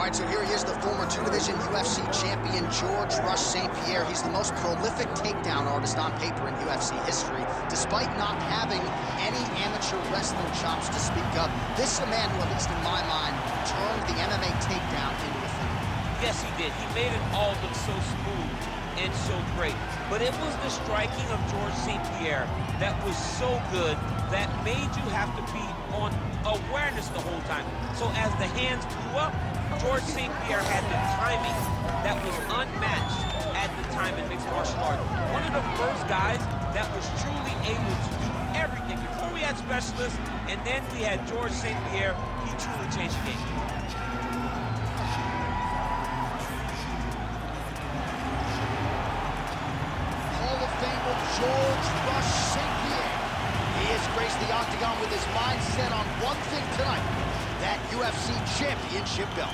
right, so here he is, the former two-division UFC champion, George Rush St. Pierre. He's the most prolific takedown artist on paper in UFC history. Despite not having any amateur wrestling chops to speak of, this is a man who, at least in my mind, turned the MMA takedown into a thing. Yes, he did. He made it all look so smooth and so great. But it was the striking of George St. Pierre that was so good that made you have to be on awareness the whole time. So as the hands flew up, George St. Pierre had the timing that was unmatched at the time in mixed martial arts. One of the first guys that was truly able to do everything. Before we had specialists, and then we had George St. Pierre, he truly changed the game. Hall of Famer George Rush St. Pierre. He has graced the octagon with his mind set on one thing tonight, that UFC championship belt.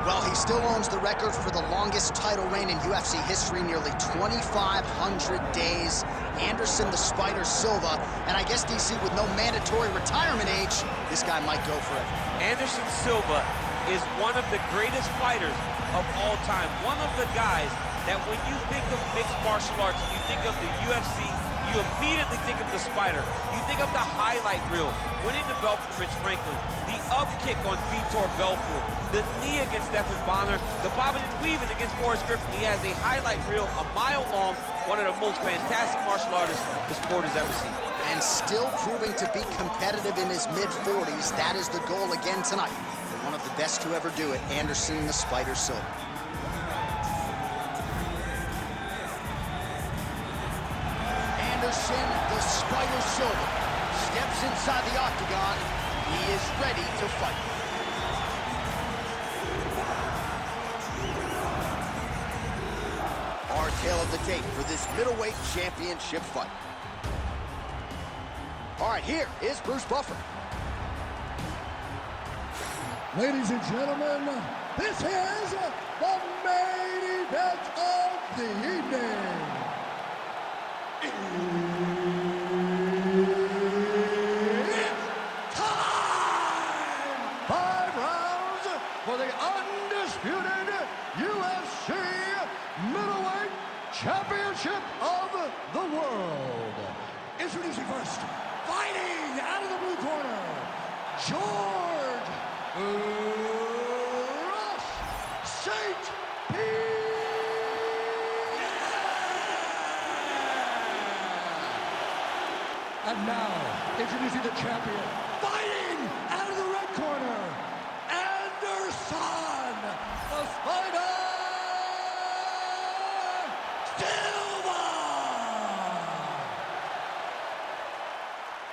Well, he still owns the record for the longest title reign in UFC history, nearly 2,500 days. Anderson the Spider Silva, and I guess, DC, with no mandatory retirement age, this guy might go forever. Anderson Silva is one of the greatest fighters of all time. One of the guys that when you think of mixed martial arts, you think of the UFC, you immediately think of the Spider. You think of the highlight reel, winning the belt from Rich Franklin, the up kick on Vitor Belfort, the knee against Stephen Bonner, the bobbing and weaving against Forrest Griffin. He has a highlight reel a mile long, one of the most fantastic martial artists the sport has ever seen. And still proving to be competitive in his mid-40s. That is the goal again tonight. One of the best to ever do it, Anderson the Spider Silva. Anderson the Spider Silva steps inside the octagon. He is ready to fight. Our tale of the tape for this middleweight championship fight. All right, here is Bruce Buffer. Ladies and gentlemen, this is the main event of the evening. It's time! 5 rounds for the undisputed UFC middleweight championship of the world. Introducing first, fighting out of the blue corner, George Rush St. Pierre. And now, introducing the champion, fighting out of the red corner, Anderson the Spider Silva.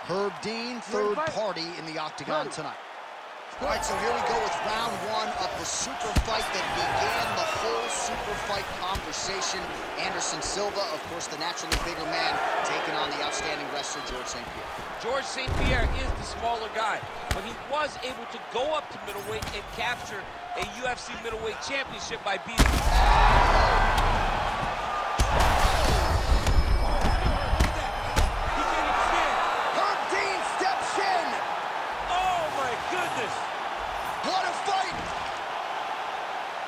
Herb Dean, third party in the octagon tonight. All right, so here we go with round one of the super fight that began the whole super fight conversation. Anderson Silva, of course, the naturally bigger man, taking on the outstanding wrestler, George St. Pierre. George St. Pierre is the smaller guy, but he was able to go up to middleweight and capture a UFC middleweight championship by beating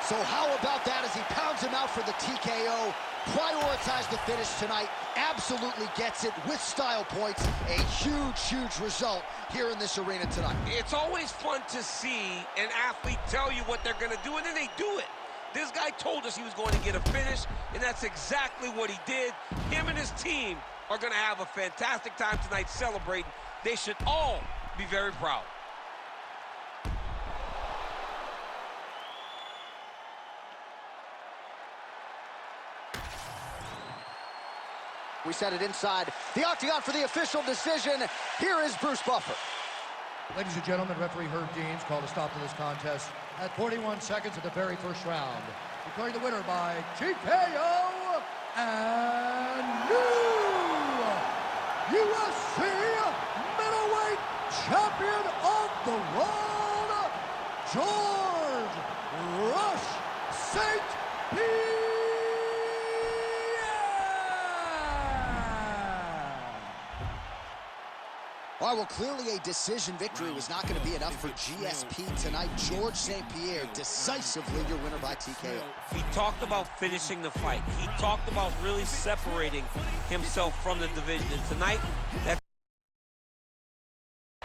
So how about that as he pounds him out for the TKO? Prioritized the finish tonight. Absolutely gets it with style points. A huge, huge result here in this arena tonight. It's always fun to see an athlete tell you what they're going to do, and then they do it. This guy told us he was going to get a finish, and that's exactly what he did. Him and his team are going to have a fantastic time tonight celebrating. They should all be very proud. We set it inside the octagon for the official decision. Here is Bruce Buffer. Ladies and gentlemen, referee Herb Dean's called a stop to this contest at 41 seconds of the very first round. Declaring the winner by TKO and new UFC middleweight champion of the world, George Rush St. Pierre. All right, well, clearly a decision victory was not going to be enough for GSP tonight. George St. Pierre, decisively your winner by TKO. He talked about finishing the fight. He talked about really separating himself from the division. And tonight, that's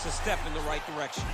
a step in the right direction.